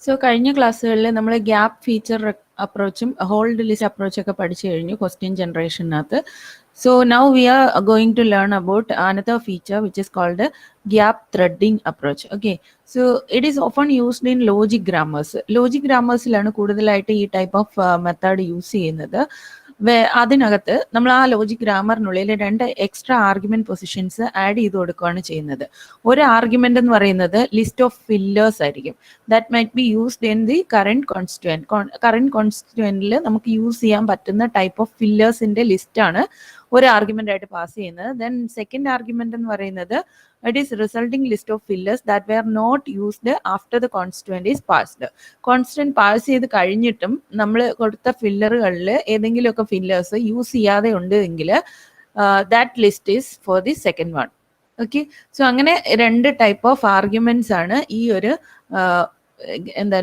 So കഴിഞ്ഞ ക്ലാസ്സുകളിൽ നമ്മൾ ഗ്യാപ്പ് ഫീച്ചർ അപ്രോച്ചും ഹോൾഡ് ലിസ്റ്റ് അപ്രോച്ച് ഒക്കെ പഠിച്ചു കഴിഞ്ഞു ക്വസ്റ്റ്യൻ ജനറേഷനകത്ത്. So now we are going to learn about another feature which is called gap threading approach. Okay, so it is often used in logic grammars. Logic ഗ്രാമേഴ്സിലാണ് കൂടുതലായിട്ട് ഈ type of method use ചെയ്യുന്നത്. അതിനകത്ത് നമ്മൾ ആ logic ഗ്രാമറിനുള്ളിൽ 2 extra argument positions add ചെയ്ത് കൊടുക്കുകയാണ് ചെയ്യുന്നത്. ഒരു ആർഗ്യുമെന്റ് എന്ന് പറയുന്നത് ലിസ്റ്റ് ഓഫ് ഫില്ലേഴ്സ് ആയിരിക്കും. That might be used in the current constituent. Current കോൺസ്റ്റിറ്റ്യുവന്റിൽ നമുക്ക് യൂസ് ചെയ്യാൻ പറ്റുന്ന ടൈപ്പ് ഓഫ് ഫില്ലേഴ്സിന്റെ ലിസ്റ്റാണ് ഒരു ആർഗ്യുമെന്റ് ആയിട്ട് പാസ് ചെയ്യുന്നത്. ദെൻ സെക്കൻഡ് ആർഗ്യുമെന്റ് എന്ന് പറയുന്നത് it is resulting list of fillers that were not used after the constituent is passed. Constant pass ചെയ്ത് കഴിഞ്ഞിട്ടും നമ്മൾ കൊടുത്ത ഫില്ലറുകളിൽ ഏതെങ്കിലുമൊക്കെ ഫില്ലേഴ്സ് യൂസ് ചെയ്യാതെ ഉണ്ട് എങ്കിൽ that list is for the second one. Okay, so അങ്ങനെ 2 ടൈപ്പ് ഓഫ് ആർഗ്യുമെന്റ്സ് ആണ് ഈ ഒരു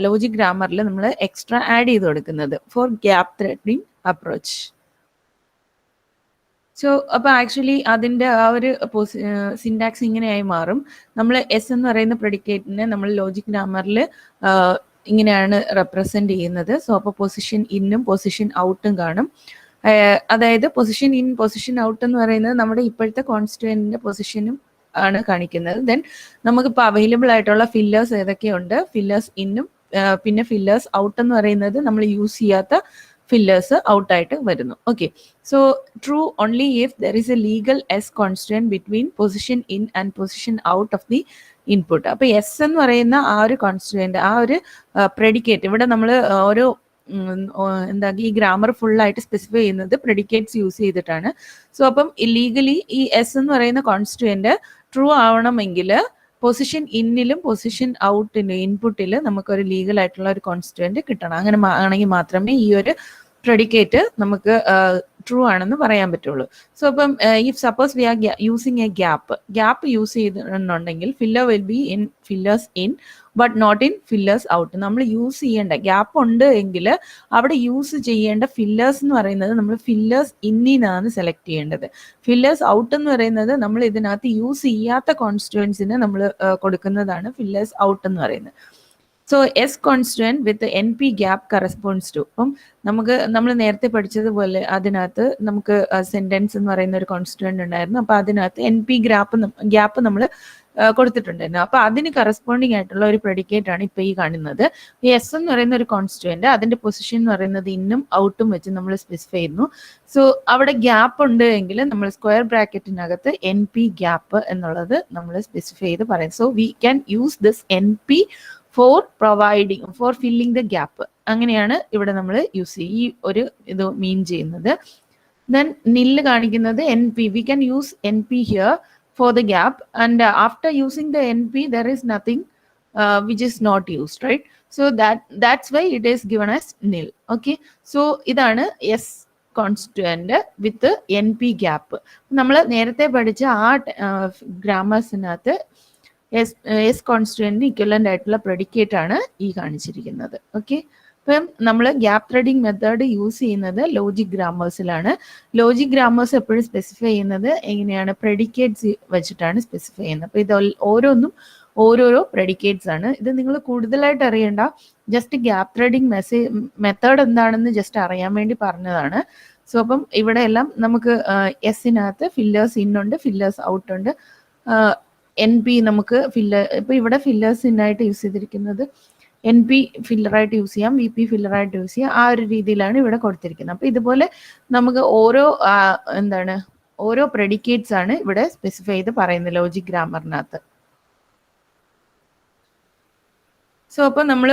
ലോജിക് ഗ്രാമറിൽ നമ്മൾ എക്സ്ട്രാ ആഡ് ചെയ്ത് കൊടുക്കുന്നത് for gap threading approach. So അപ്പോൾ ആക്ച്വലി അതിൻ്റെ ആ ഒരു സിൻടാക്സ് ഇങ്ങനെയായി മാറും. നമ്മൾ എസ് എന്ന് പറയുന്ന പ്രെഡിക്കേറ്റിനെ നമ്മൾ ലോജിക് ഗ്രാമറിൽ ഇങ്ങനെയാണ് റെപ്രസെന്റ് ചെയ്യുന്നത്. സോ അപ്പോൾ പൊസിഷൻ ഇന്നും പൊസിഷൻ ഔട്ടും കാണും. അതായത് പൊസിഷൻ ഇൻ പൊസിഷൻ ഔട്ട് എന്ന് പറയുന്നത് നമ്മുടെ ഇപ്പോഴത്തെ കോൺസ്റ്റിറ്റ്യുവന്റിന്റെ പൊസിഷനും ആണ് കാണിക്കുന്നത്. ദെൻ നമുക്കിപ്പോൾ അവൈലബിൾ ആയിട്ടുള്ള ഫില്ലേഴ്സ് ഏതൊക്കെയുണ്ട്, ഫില്ലേഴ്സ് ഇന്നും പിന്നെ ഫില്ലേഴ്സ് ഔട്ട് എന്ന് പറയുന്നത് നമ്മൾ യൂസ് ചെയ്യാത്ത ഫില്ലേഴ്സ് ഔട്ടായിട്ട് വരുന്നു. Okay, so true only if there is A legal S constituent between position in and position out of the input. അപ്പോൾ എസ് എന്ന് പറയുന്ന ആ ഒരു കോൺസ്റ്റിറ്റ്യുവന്റ്, ആ ഒരു പ്രെഡിക്കേറ്റ്, ഇവിടെ നമ്മൾ ഓരോ ഈ ഗ്രാമർ ഫുള്ളായിട്ട് സ്പെസിഫൈ ചെയ്യുന്നത് പ്രെഡിക്കേറ്റ്സ് യൂസ് ചെയ്തിട്ടാണ്. സോ അപ്പം ലീഗലി ഈ എസ് എന്ന് പറയുന്ന കോൺസ്റ്റിറ്റ്യുവന്റ് ട്രൂ ആവണമെങ്കിൽ പൊസിഷൻ ഇന്നിലും പൊസിഷൻ ഔട്ടിലും ഇൻപുട്ടിൽ നമുക്കൊരു ലീഗൽ ആയിട്ടുള്ള ഒരു കോൺസ്റ്റിറ്റ്യുവന്റ് കിട്ടണം. അങ്ങനെ ആണെങ്കിൽ മാത്രമേ ഈ ഒരു പ്രെഡിക്കേറ്റ് നമുക്ക് ട്രൂ ആണെന്ന് പറയാൻ പറ്റുള്ളൂ. സോ അപ്പം if suppose we are using a gap use ചെയ്തിട്ടുണ്ടെങ്കിൽ filler will be in fillers in but not in fillers out. നമ്മൾ യൂസ് ചെയ്യേണ്ട ഗ്യാപ്പ് ഉണ്ട് എങ്കിൽ അവിടെ യൂസ് ചെയ്യേണ്ട ഫില്ലേഴ്സ് എന്ന് പറയുന്നത് നമ്മൾ ഫില്ലേഴ്സ് ഇന്നിനാണ് സെലക്ട് ചെയ്യേണ്ടത്. ഫില്ലേഴ്സ് ഔട്ട് എന്ന് പറയുന്നത് നമ്മൾ ഇതിനകത്ത് യൂസ് ചെയ്യാത്ത കോൺസ്റ്റിറ്റ്യുവൻസിന് നമ്മൾ കൊടുക്കുന്നതാണ് ഫില്ലേഴ്സ് ഔട്ട് എന്ന് പറയുന്നത്. So S constituent with N P gap corresponds to. അപ്പം നമ്മൾ നേരത്തെ പഠിച്ചതുപോലെ അതിനകത്ത് നമുക്ക് സെന്റൻസ് എന്ന് പറയുന്ന ഒരു കോൺസ്റ്റിറ്റ്യുവന്റ് ഉണ്ടായിരുന്നു. അപ്പൊ അതിനകത്ത് എൻ പി ഗ്യാപ്പ് നമ്മൾ കൊടുത്തിട്ടുണ്ടായിരുന്നു. അപ്പൊ അതിന് കറസ്പോണ്ടിങ് ആയിട്ടുള്ള ഒരു പ്രെഡിക്കേറ്റ് ആണ് ഇപ്പൊ ഈ കാണുന്നത്. എസ് എന്ന് പറയുന്ന ഒരു കോൺസ്റ്റിറ്റ്യുവന്റ്, അതിന്റെ പൊസിഷൻ എന്ന് പറയുന്നത് ഇന്നും ഔട്ടും വെച്ച് നമ്മൾ സ്പെസിഫൈ ചെയ്യുന്നു. സോ അവിടെ ഗ്യാപ്പ് ഉണ്ട് എങ്കിൽ നമ്മൾ സ്ക്വയർ ബ്രാക്കറ്റിനകത്ത് എൻ പി ഗ്യാപ്പ് എന്നുള്ളത് നമ്മൾ സ്പെസിഫൈ ചെയ്ത് പറയും. So we can use this N P for filling the gap. അങ്ങനെയാണ് ഇവിടെ നമ്മൾ യൂസ് ചെയ്യും ഈ ഒരു ഇത് മീൻ ചെയ്യുന്നത്. ദെൻ നില്ല് കാണിക്കുന്നത് N P. V can use N P here for the gap, and after using the NP there is nothing which is not used, right? So that's why it is given as nil. Okay, so idana s constituent with NP gap. നമ്മൾ നേരത്തെ പഠിച്ച ആ ഗ്രാമേഴ്സിനകത്ത് S കോൺസ്റ്റിറ്റ്യുവന്റിന് equivalent ആയിട്ടുള്ള predicate ആണ് ഈ കാണിച്ചിരിക്കുന്നത്. Okay, ഇപ്പം നമ്മൾ ഗ്യാപ്പ് ത്രെഡിങ് മെത്തേഡ് യൂസ് ചെയ്യുന്നത് ലോജിക് ഗ്രാമേഴ്സിലാണ്. ലോജിക് ഗ്രാമേഴ്സ് എപ്പോഴും സ്പെസിഫൈ ചെയ്യുന്നത് എങ്ങനെയാണ്, പ്രെഡിക്കേറ്റ്സ് വെച്ചിട്ടാണ് സ്പെസിഫൈ ചെയ്യുന്നത്. അപ്പോൾ ഇത് ഓരോന്നും ഓരോരോ പ്രെഡിക്കേറ്റ്സ് ആണ്. ഇത് നിങ്ങൾ കൂടുതലായിട്ട് അറിയണ്ട, ജസ്റ്റ് ഗ്യാപ്പ് ത്രെഡിങ് മെത്തേഡ് എന്താണെന്ന് ജസ്റ്റ് അറിയാൻ വേണ്ടി പറഞ്ഞതാണ്. സോ അപ്പം ഇവിടെ എല്ലാം നമുക്ക് എസിനകത്ത് ഫില്ലേഴ്സ് ഇൻ ഉണ്ട്, ഫില്ലേഴ്സ് ഔട്ട് ഉണ്ട്. എൻ പി നമുക്ക് ഇപ്പൊ ഇവിടെ ഫില്ലേഴ്സ് ഇന്നായിട്ട് യൂസ് ചെയ്തിരിക്കുന്നത് എൻ പി ഫില്ലറായിട്ട് യൂസ് ചെയ്യാം, വി പി ഫില്ലറായിട്ട് യൂസ് ചെയ്യാം. ആ ഒരു രീതിയിലാണ് ഇവിടെ കൊടുത്തിരിക്കുന്നത്. അപ്പൊ ഇതുപോലെ നമുക്ക് ഓരോ പ്രെഡിക്കേറ്റ്സ് ആണ് ഇവിടെ സ്പെസിഫൈ ചെയ്ത് പറയുന്നത് ലോജിക് ഗ്രാമറിനകത്ത്. സോ അപ്പൊ നമ്മൾ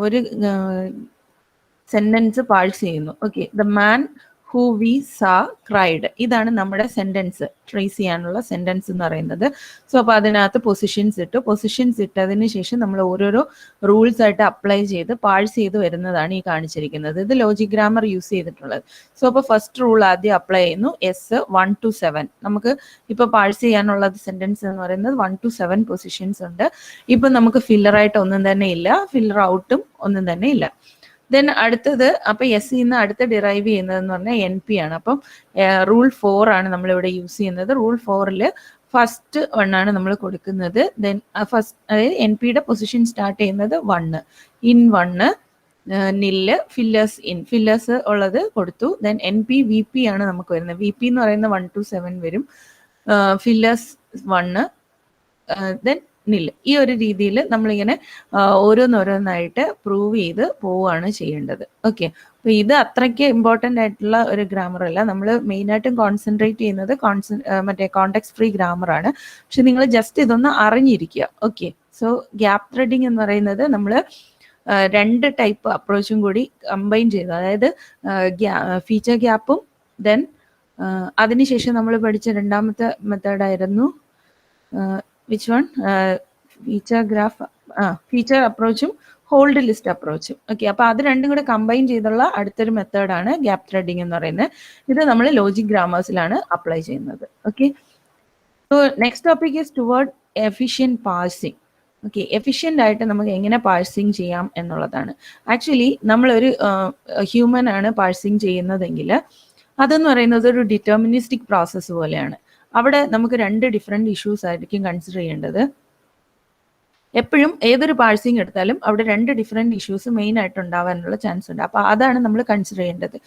ഒരു സെന്റൻസ് പാഴ്സ് ചെയ്യുന്നു. Okay, the man who V സാ ക്രൈഡ്. ഇതാണ് നമ്മുടെ സെന്റൻസ്, ട്രേസ് ചെയ്യാനുള്ള സെന്റൻസ് എന്ന് പറയുന്നത്. സോ അപ്പോൾ അതിനകത്ത് പൊസിഷൻസ് ഇട്ടതിന് ശേഷം നമ്മൾ ഓരോരോ റൂൾസ് ആയിട്ട് അപ്ലൈ ചെയ്ത് പാഴ്സ് ചെയ്ത് വരുന്നതാണ് ഈ കാണിച്ചിരിക്കുന്നത്. ഇത് ലോജിക് ഗ്രാമർ യൂസ് ചെയ്തിട്ടുള്ളത്. സോ അപ്പോൾ ഫസ്റ്റ് റൂൾ ആദ്യം അപ്ലൈ ചെയ്യുന്നു, എസ് 1 to 7. നമുക്ക് ഇപ്പൊ പാഴ്സ് ചെയ്യാനുള്ളത് സെന്റൻസ് എന്ന് പറയുന്നത് 1 to 7 പൊസിഷൻസ് ഉണ്ട്. ഇപ്പൊ നമുക്ക് ഫില്ലറായിട്ട് ഒന്നും തന്നെ ഇല്ല, ഫില്ലർ ഔട്ടും ഒന്നും തന്നെ ഇല്ല. ദെൻ അടുത്തത് അപ്പൊ എസ് നിന്ന് അടുത്ത് ഡിറൈവ് ചെയ്യുന്നത് എന്ന് പറഞ്ഞാൽ എൻ പി ആണ്. അപ്പം റൂൾ 4 ആണ് നമ്മളിവിടെ യൂസ് ചെയ്യുന്നത്. റൂൾ 4 ഫസ്റ്റ് 1 ആണ് നമ്മൾ കൊടുക്കുന്നത്. ദെൻ ഫസ്റ്റ് അതായത് എൻ പിയുടെ പൊസിഷൻ സ്റ്റാർട്ട് ചെയ്യുന്നത് 1 ഇൻ 1 നില്ല് ഫില്ലേഴ്സ് ഉള്ളത് കൊടുത്തു. Then N P V P ആണ് നമുക്ക് വരുന്നത്. വി പി എന്ന് പറയുന്ന 1 to 7 വരും. ഫില്ലേഴ്സ് 1 ദെൻ നില്ല്. ഈ ഒരു രീതിയിൽ നമ്മളിങ്ങനെ ഓരോന്നോരോന്നായിട്ട് പ്രൂവ് ചെയ്ത് പോവുകയാണ് ചെയ്യേണ്ടത്. ഓക്കെ, അപ്പൊ ഇത് അത്രയ്ക്ക് ഇമ്പോർട്ടൻ്റ് ആയിട്ടുള്ള ഒരു ഗ്രാമർ അല്ല. നമ്മൾ മെയിനായിട്ടും കോൺസെൻട്രേറ്റ് ചെയ്യുന്നത് മറ്റേ കോണ്ടെക്സ്റ്റ് ഫ്രീ ഗ്രാമർ ആണ്. പക്ഷെ നിങ്ങൾ ജസ്റ്റ് ഇതൊന്ന് അറിഞ്ഞിരിക്കുക. ഓക്കെ, സോ ഗ്യാപ്പ് ത്രെഡിങ് എന്ന് പറയുന്നത് നമ്മൾ 2 ടൈപ്പ് അപ്രോച്ചും കൂടി കമ്പൈൻ ചെയ്തു. അതായത് ഫീച്ചർ ഗ്യാപ്പും ദെൻ അതിനുശേഷം നമ്മൾ പഠിച്ച രണ്ടാമത്തെ മെത്തേഡായിരുന്നു വിച്ച് വൺ, ഫീച്ചർ അപ്രോച്ചും ഹോൾഡ് ലിസ്റ്റ് അപ്രോച്ചും. ഓക്കെ, അപ്പൊ അത് രണ്ടും കൂടെ കമ്പൈൻ ചെയ്തുള്ള അടുത്തൊരു മെത്തേഡാണ് ഗ്യാപ്പ് ത്രെഡിങ് എന്ന് പറയുന്നത്. ഇത് നമ്മൾ ലോജിക് ഗ്രാമേഴ്സിലാണ് അപ്ലൈ ചെയ്യുന്നത്. Okay, so next topic is toward efficient parsing. Okay, efficient ആയിട്ട് നമുക്ക് എങ്ങനെ പാഴ്സിങ് ചെയ്യാം എന്നുള്ളതാണ്. ആക്ച്വലി നമ്മളൊരു ഹ്യൂമൻ ആണ് പാഴ്സിങ് ചെയ്യുന്നതെങ്കിൽ അതെന്ന് പറയുന്നത് ഒരു ഡിറ്റർമിനിസ്റ്റിക് പ്രോസസ്സ് പോലെയാണ്. അവിടെ നമുക്ക് 2 ഡിഫറെൻറ്റ് ഇഷ്യൂസ് ആയിരിക്കും കൺസിഡർ ചെയ്യേണ്ടത്. എപ്പോഴും ഏതൊരു പാഴ്സിങ് എടുത്താലും അവിടെ 2 ഡിഫറെൻറ്റ് ഇഷ്യൂസ് മെയിൻ ആയിട്ട് ഉണ്ടാവാനുള്ള ചാൻസ് ഉണ്ട്. അപ്പോൾ അതാണ് നമ്മൾ കൺസിഡർ ചെയ്യേണ്ടത്.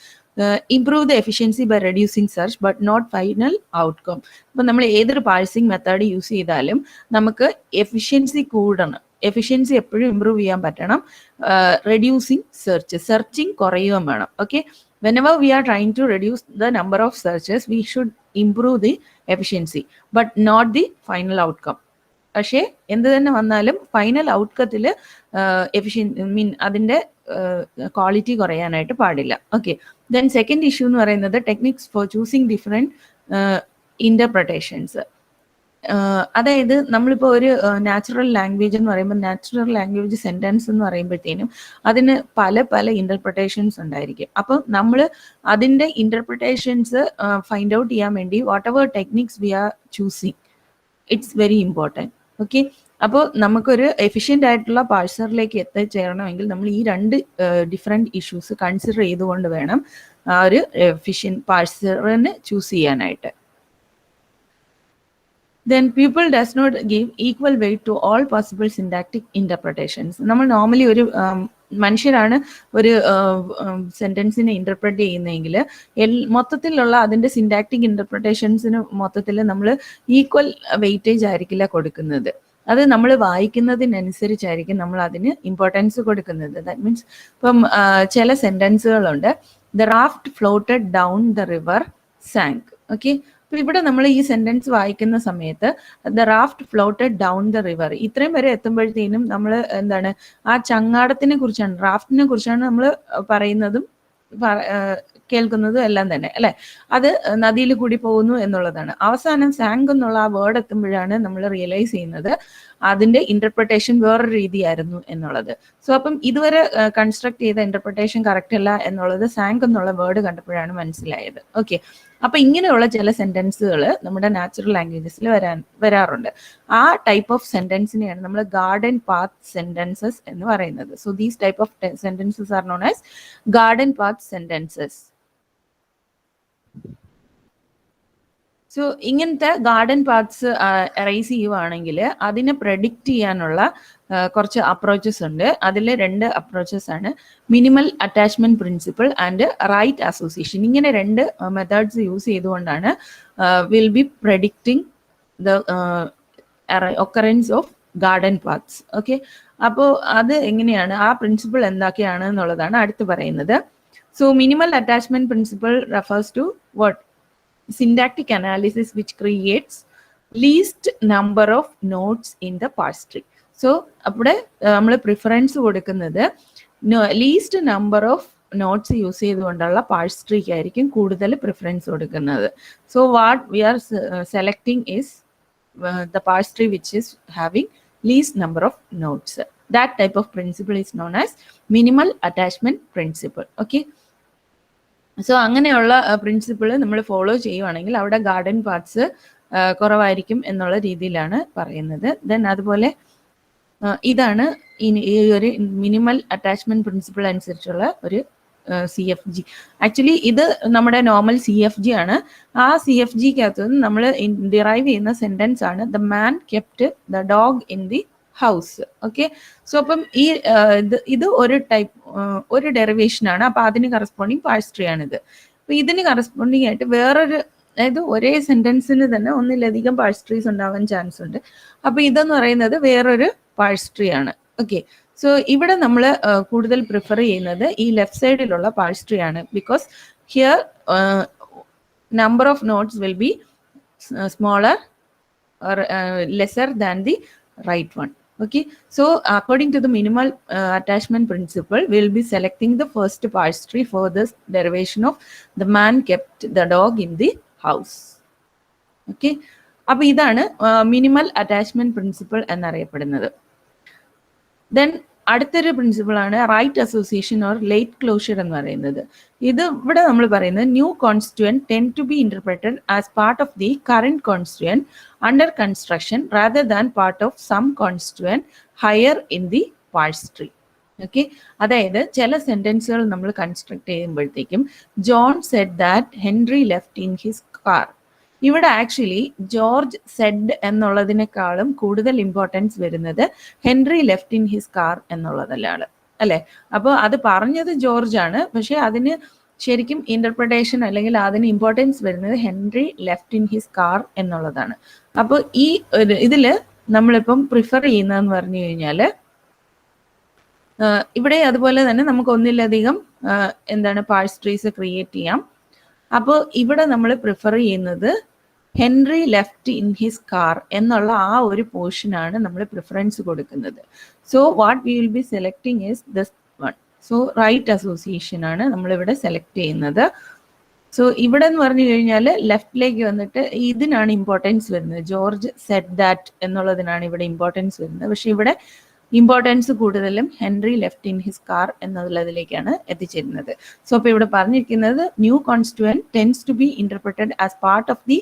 Improve the efficiency by reducing search but not final outcome. അപ്പം നമ്മൾ ഏതൊരു പാഴ്സിങ് മെത്തേഡ് യൂസ് ചെയ്താലും നമുക്ക് എഫിഷ്യൻസി കൂടണം. എഫിഷ്യൻസി എപ്പോഴും ഇംപ്രൂവ് ചെയ്യാൻ പറ്റണം. റെഡ്യൂസിങ് സെർച്ചിങ് കുറയുകയും വേണം. Okay, whenever we are trying to reduce the number of searches, we should improve the efficiency but not the final outcome. പക്ഷേ എന്ത് തന്നെ വന്നാലും ഫൈനൽ ഔട്ട്കത്തിൽ അതിൻ്റെ ക്വാളിറ്റി കുറയാനായിട്ട് പാടില്ല. ഓക്കെ, ദെൻ സെക്കൻഡ് ഇഷ്യൂ എന്ന് പറയുന്നത് techniques for choosing different interpretations. അതായത് നമ്മളിപ്പോൾ ഒരു നാച്ചുറൽ ലാംഗ്വേജ് എന്ന് പറയുമ്പോൾ നാച്ചുറൽ ലാംഗ്വേജ് സെൻറ്റൻസ് എന്ന് പറയുമ്പോഴത്തേനും അതിന് പല ഇൻ്റർപ്രിട്ടേഷൻസ് ഉണ്ടായിരിക്കും. അപ്പം നമ്മൾ അതിൻ്റെ ഇൻ്റർപ്രിട്ടേഷൻസ് ഫൈൻഡ് ഔട്ട് ചെയ്യാൻ വേണ്ടി whatever techniques we are choosing, it's very important. Okay, അപ്പോൾ നമുക്കൊരു എഫിഷ്യൻ്റ് ആയിട്ടുള്ള പാഴ്സറിലേക്ക് എത്തിച്ചേരണമെങ്കിൽ നമ്മൾ ഈ 2 ഡിഫറെൻറ്റ് ഇഷ്യൂസ് കൺസിഡർ ചെയ്തുകൊണ്ട് വേണം ആ ഒരു എഫിഷ്യൻറ്റ് പാഴ്സറിന് ചൂസ് ചെയ്യാനായിട്ട്. Then people does not give equal weight to all possible syntactic interpretations. നമ്മൾ നോർമലി ഒരു മനുഷ്യരാണ് ഒരു സെന്റൻസിനെ ഇന്റർപ്രറ്റ് ചെയ്യുന്നതെങ്കിൽ മൊത്തത്തിലുള്ള അതിൻ്റെ സിന്റാക്റ്റിക് ഇന്റർപ്രിട്ടേഷൻസിന് മൊത്തത്തിൽ നമ്മൾ ഈക്വൽ വെയിറ്റേജ് ആയിരിക്കില്ല കൊടുക്കുന്നത്. അത് നമ്മൾ വായിക്കുന്നതിനനുസരിച്ചായിരിക്കും നമ്മൾ അതിന് ഇമ്പോർട്ടൻസ് കൊടുക്കുന്നത്. ദാറ്റ് മീൻസ് ഇപ്പം ചില സെന്റൻസുകളുണ്ട്, the raft floated down the river sank. Okay, അപ്പോൾ ഇവിടെ നമ്മൾ ഈ സെന്റൻസ് വായിക്കുന്ന സമയത്ത് the raft floated down the river ഇത്രയും വരെ എത്തുമ്പോഴത്തേനും നമ്മൾ എന്താണ് ആ ചങ്ങാടത്തിനെ കുറിച്ചാണ്, റാഫ്റ്റിനെ കുറിച്ചാണ് നമ്മൾ പറയുന്നതും കേൾക്കുന്നതും എല്ലാം തന്നെ അല്ലെ. അത് നദിയിൽ കൂടി പോകുന്നു എന്നുള്ളതാണ്. അവസാനം സാങ്ക് എന്നുള്ള ആ വേർഡ് എത്തുമ്പോഴാണ് നമ്മൾ റിയലൈസ് ചെയ്യുന്നത് അതിന്റെ ഇന്റർപ്രിട്ടേഷൻ വേറൊരു രീതിയായിരുന്നു എന്നുള്ളത്. സോ അപ്പം ഇതുവരെ കൺസ്ട്രക്ട് ചെയ്ത ഇന്റർപ്രിട്ടേഷൻ കറക്റ്റ് അല്ല എന്നുള്ളത് സാങ്ക് എന്നുള്ള വേർഡ് കണ്ടപ്പോഴാണ് മനസ്സിലായത്. ഓക്കെ, അപ്പൊ ഇങ്ങനെയുള്ള ചില സെന്റൻസുകൾ നമ്മുടെ നാച്ചുറൽ ലാംഗ്വേജസിൽ വരാറുണ്ട്. ആ ടൈപ്പ് ഓഫ് സെന്റൻസിനെയാണ് നമ്മൾ ഗാർഡൻ പാത്ത് സെന്റൻസസ് എന്ന് പറയുന്നത്. So these type of sentences are known as garden path sentences. So ഇങ്ങനത്തെ ഗാർഡൻ പാത്ത്സ് റൈസ് ചെയ്യുവാണെങ്കിൽ അതിനെ പ്രഡിക്റ്റ് ചെയ്യാനുള്ള കുറച്ച് അപ്രോച്ചസ് ഉണ്ട്. അതിൽ 2 അപ്രോച്ചസ് ആണ്, minimal attachment principle and right association. ഇങ്ങനെ 2 മെത്തേഡ്സ് യൂസ് ചെയ്തുകൊണ്ടാണ് will be predicting the occurrence of garden paths. Okay, അപ്പോൾ അത് എങ്ങനെയാണ്, ആ പ്രിൻസിപ്പിൾ എന്തൊക്കെയാണ് എന്നുള്ളതാണ് അടുത്ത് പറയുന്നത്. So minimal attachment principle refers to what, syntactic analysis which creates least number of nodes in the parse tree. So അവിടെ നമ്മൾ പ്രിഫറൻസ് കൊടുക്കുന്നത് least number of nodes use ചെയ്തുകൊണ്ടുള്ള പാഴ്സ് ട്രീക്ക് ആയിരിക്കും കൂടുതൽ പ്രിഫറൻസ് കൊടുക്കുന്നത്. So what we are selecting is the parse tree which is having least number of nodes. That type of principle is known as minimal attachment principle. Okay, so അങ്ങനെയുള്ള principle നമ്മൾ follow ചെയ്യുവാണെങ്കിൽ അവിടെ garden parts കുറവായിരിക്കും എന്നുള്ള രീതിയിലാണ് പറയുന്നത്. Then അതുപോലെ ഇതാണ് ഈ ഒരു മിനിമൽ അറ്റാച്ച്മെന്റ് പ്രിൻസിപ്പിൾ അനുസരിച്ചുള്ള ഒരു CFG. ആക്ച്വലി ഇത് നമ്മുടെ നോർമൽ CFG ആണ്. ആ CFGക്കകത്ത് നമ്മൾ ഡിറൈവ് ചെയ്യുന്ന സെന്റൻസ് ആണ് the man kept the dog in the house. Okay, so അപ്പം ഈ ഇത് ഒരു ഡെറിവേഷൻ ആണ്. അപ്പൊ അതിന് കറസ്പോണ്ടിങ് പാഴ്സ് ട്രീ ആണിത്. അപ്പൊ ഇതിന് കറസ്പോണ്ടിങ് ആയിട്ട് വേറൊരു, അതായത് ഒരേ സെന്റൻസിന് തന്നെ ഒന്നിലധികം പാഴ്സ് ട്രീസ് ഉണ്ടാവാൻ ചാൻസ് ഉണ്ട്. അപ്പൊ ഇതെന്ന് പറയുന്നത് വേറൊരു പാഴ്സ് ട്രീ ആണ്. ഓക്കെ, സോ ഇവിടെ നമ്മൾ കൂടുതൽ പ്രിഫർ ചെയ്യുന്നത് ഈ ലെഫ്റ്റ് സൈഡിലുള്ള പാഴ്സ് ട്രീ ആണ്. Because here number of notes will be smaller or lesser than the right one. Okay, so according to the minimal attachment principle, we will be selecting the first parse tree for this derivation of the man kept the dog in the house. Okay, അപ്പോൾ ഇതാണ് minimal attachment principle എന്നറിയപ്പെടുന്നത്. Then അടുത്തൊരു principle ആണ് right association or late closure എന്ന് പറയുന്നത്. ഇത് ഇവിടെ നമ്മൾ പറയുന്നത് new constituent tend to be interpreted as part of the current constituent under construction rather than part of some constituent higher in the parse tree. Okay, അതായത് ചില സെന്റൻസുകൾ നമ്മൾ കൺസ്ട്രക്ട് ചെയ്യുമ്പോഴത്തേക്കും John said that Henry left in his car. ഇവിടെ actually George said എന്നുള്ളതിനേക്കാളും കൂടുതൽ importance വരുന്നത് Henry left in his car എന്നുള്ളതല്ലാണ്, അല്ലെ? അപ്പോൾ അത് പറഞ്ഞത് ജോർജ് ആണ്, പക്ഷെ അതിന് ശരിക്കും ഇന്റർപ്രിട്ടേഷൻ അല്ലെങ്കിൽ അതിന് ഇമ്പോർട്ടൻസ് വരുന്നത് Henry left in his car എന്നുള്ളതാണ്. അപ്പോൾ ഈ ഇതില് നമ്മളിപ്പം പ്രിഫർ ചെയ്യുന്നതെന്ന് പറഞ്ഞു കഴിഞ്ഞാല് ഇവിടെ അതുപോലെ തന്നെ നമുക്ക് ഒന്നിലധികം പാഴ്സ് ട്രീസ് ക്രിയേറ്റ് ചെയ്യാം. അപ്പോൾ ഇവിടെ നമ്മൾ പ്രിഫർ ചെയ്യുന്നത് Henry left in his car എന്നുള്ള ആ ഒരു പോർഷനാണ് നമ്മൾ പ്രിഫറൻസ് കൊടുക്കുന്നത്. So what we will be selecting is this one. So right association ആണ് നമ്മളിവിടെ സെലക്ട് ചെയ്യുന്നത്. സോ ഇവിടെ എന്ന് പറഞ്ഞു കഴിഞ്ഞാൽ ലെഫ്റ്റിലേക്ക് വന്നിട്ട് ഇതിനാണ് ഇമ്പോർട്ടൻസ് വരുന്നത്. ജോർജ് സെഡ് ദാറ്റ് എന്നുള്ളതിനാണ് ഇവിടെ ഇമ്പോർട്ടൻസ് വരുന്നത്. പക്ഷെ ഇവിടെ ഇമ്പോർട്ടൻസ് കൂടുതലും Henry left in his car എന്നുള്ളതിലേക്കാണ് എത്തിച്ചേരുന്നത്. സോ അപ്പോൾ ഇവിടെ പറഞ്ഞിരിക്കുന്നത് new constituent tends to be interpreted as part of the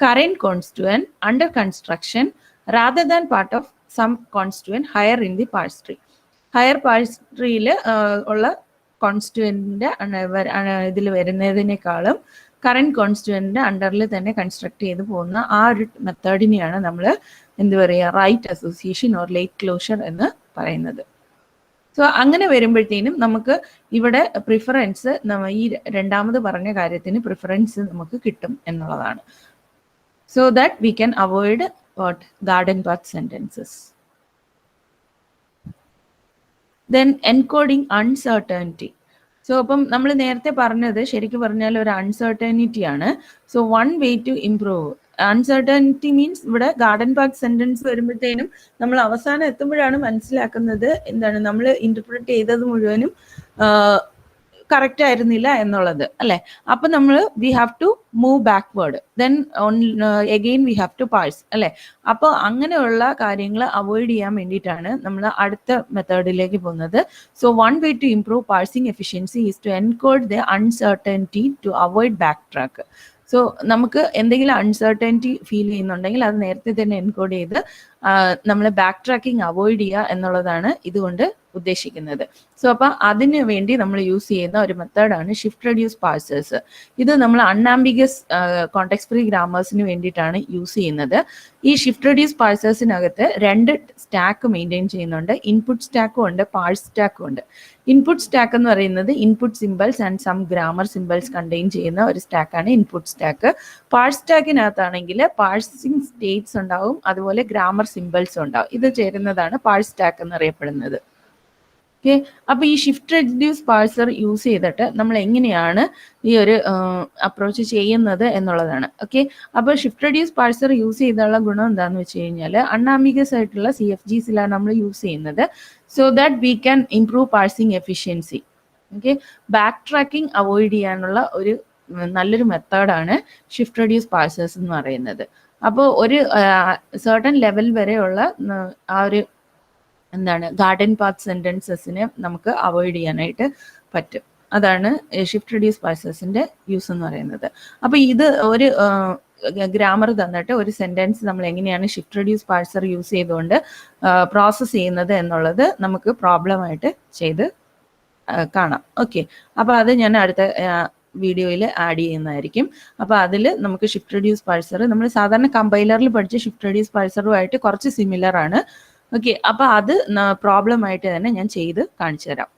current constituent under construction rather than part of some constituent higher in the parse tree. Higher parse ട്രീയിൽ ഉള്ള കോൺസ്റ്റിറ്റ്യുവന്റിന്റെ ഇതിൽ വരുന്നതിനേക്കാളും current കോൺസ്റ്റിറ്റ്യുവന്റിന്റെ അണ്ടറിൽ തന്നെ കൺസ്ട്രക്ട് ചെയ്ത് പോകുന്ന ആ ഒരു മെത്തേഡിനെയാണ് നമ്മൾ right association or late closure എന്ന് പറയുന്നത്. സോ അങ്ങനെ വരുമ്പോഴത്തേനും നമുക്ക് ഇവിടെ പ്രിഫറൻസ് ഈ രണ്ടാമത് പറഞ്ഞ കാര്യത്തിന് പ്രിഫറൻസ് നമുക്ക് കിട്ടും എന്നുള്ളതാണ്. So that we can avoid garden path sentences. Then encoding uncertainty. So അപ്പം നമ്മൾ നേരത്തെ പറഞ്ഞത് ശരിക്കും പറഞ്ഞാൽ ഒരു അൺസർട്ടനിറ്റി ആണ്. So one way to improve uncertainty means ഇവിടെ ഗാർഡൻ പാത്ത് സെന്റൻസ് വരുമ്പോഴത്തേനും നമ്മൾ അവസാനം എത്തുമ്പോഴാണ് മനസ്സിലാക്കുന്നത് നമ്മൾ ഇന്റർപ്രറ്റ് ചെയ്തത് മുഴുവനും കറക്റ്റ് ആയിരുന്നില്ല എന്നുള്ളത്, അല്ലെ? അപ്പൊ നമ്മൾ we have to move backward, then again we have to parse, അല്ലെ? അപ്പോൾ അങ്ങനെയുള്ള കാര്യങ്ങൾ അവോയ്ഡ് ചെയ്യാൻ വേണ്ടിയിട്ടാണ് നമ്മൾ അടുത്ത മെത്തേഡിലേക്ക് പോകുന്നത്. So one way to improve parsing efficiency is to encode the uncertainty to avoid backtrack. So നമുക്ക് എന്തെങ്കിലും അൺസർട്ടനിറ്റി ഫീൽ ചെയ്യുന്നുണ്ടെങ്കിൽ അത് നേരത്തെ തന്നെ എൻകോഡ് ചെയ്ത് നമ്മൾ ബാക്ക് ട്രാക്കിംഗ് അവോയ്ഡ് ചെയ്യുക എന്നുള്ളതാണ് ഇതുകൊണ്ട് ഉദ്ദേശിക്കുന്നത്. സോ അപ്പം അതിന് വേണ്ടി നമ്മൾ യൂസ് ചെയ്യുന്ന ഒരു മെത്തേഡാണ് ഷിഫ്റ്റ് റെഡ്യൂസ് പാഴ്സേഴ്സ്. ഇത് നമ്മൾ അൺആംബിഗസ് കോണ്ടെക്സ്റ്റ് ഫ്രീ ഗ്രാമേഴ്സിന് വേണ്ടിയിട്ടാണ് യൂസ് ചെയ്യുന്നത്. ഈ ഷിഫ്റ്റ് റെഡ്യൂസ് പാഴ്സേഴ്സിനകത്ത് രണ്ട് സ്റ്റാക്ക് മെയിൻറ്റെയിൻ ചെയ്യുന്നുണ്ട്. ഇൻപുട്ട് സ്റ്റാക്കും ഉണ്ട്, പാഴ്സ് സ്റ്റാക്കും ഉണ്ട്. ഇൻപുട്ട് സ്റ്റാക്ക് എന്ന് പറയുന്നത് input symbols and some grammar symbols contain ചെയ്യുന്ന ഒരു സ്റ്റാക്കാണ് ഇൻപുട്ട് സ്റ്റാക്ക്. പാഴ്സ് സ്റ്റാക്കിനകത്താണെങ്കിൽ പാഴ്സിംഗ് സ്റ്റേറ്റ്സ് ഉണ്ടാവും, അതുപോലെ ഗ്രാമർ സിമ്പിൾസും ഉണ്ടാവും. ഇത് ചേരുന്നതാണ് പാഴ്സ് സ്റ്റാക്ക് എന്നറിയപ്പെടുന്നത്. ഓക്കെ, അപ്പൊ ഈ ഷിഫ്റ്റ് റെഡ്യൂസ് പാഴ്സർ യൂസ് ചെയ്തിട്ട് നമ്മൾ എങ്ങനെയാണ് ഈ ഒരു അപ്രോച്ച് ചെയ്യുന്നത് എന്നുള്ളതാണ്. ഓക്കെ, അപ്പോൾ ഷിഫ്റ്റ് റെഡ്യൂസ് പാഴ്സർ യൂസ് ചെയ്തുള്ള ഗുണം എന്താണെന്ന് വെച്ച് കഴിഞ്ഞാൽ അൺആംബിഗസ് ആയിട്ടുള്ള CFGസിലാണ് നമ്മൾ യൂസ് ചെയ്യുന്നത്. So that we can improve parsing efficiency. Okay, back tracking avoid ചെയ്യാനുള്ള ഒരു നല്ലൊരു മെത്തേഡാണ് ഷിഫ്റ്റ് റെഡ്യൂസ് പാഴ്സേഴ്സ് എന്ന് പറയുന്നത്. അപ്പോൾ ഒരു സർട്ടൻ ലെവൽ വരെയുള്ള ആ ഒരു ഗാർഡൻ പാത്ത് സെന്റൻസസിനെ നമുക്ക് അവോയ്ഡ് ചെയ്യാനായിട്ട് പറ്റും. അതാണ് ഷിഫ്റ്റ് റെഡ്യൂസ് പാഴ്സേഴ്സിന്റെ യൂസ് എന്ന് പറയുന്നത്. അപ്പൊ ഇത് ഒരു ഗ്രാമർ തന്നിട്ട് ഒരു സെന്റൻസ് നമ്മൾ എങ്ങനെയാണ് ഷിഫ്റ്റ് റെഡ്യൂസ് പാഴ്സർ യൂസ് ചെയ്തുകൊണ്ട് പ്രോസസ് ചെയ്യുന്നത് എന്നുള്ളത് നമുക്ക് പ്രോബ്ലം ആയിട്ട് ചെയ്ത് കാണാം. ഓക്കെ, അപ്പോൾ അത് ഞാൻ അടുത്ത വീഡിയോയിൽ ആഡ് ചെയ്യുന്നതായിരിക്കും. അപ്പോൾ അതിൽ നമുക്ക് ഷിഫ്റ്റ് റെഡ്യൂസ് പാഴ്സർ നമ്മൾ സാധാരണ കമ്പൈലറിൽ പഠിച്ച ഷിഫ്റ്റ് റെഡ്യൂസ് പാഴ്സറുമായിട്ട് കുറച്ച് സിമിലർ ആണ്. ഓക്കെ, അപ്പോൾ അത് പ്രോബ്ലം ആയിട്ട് തന്നെ ഞാൻ ചെയ്ത് കാണിച്ചു തരാം.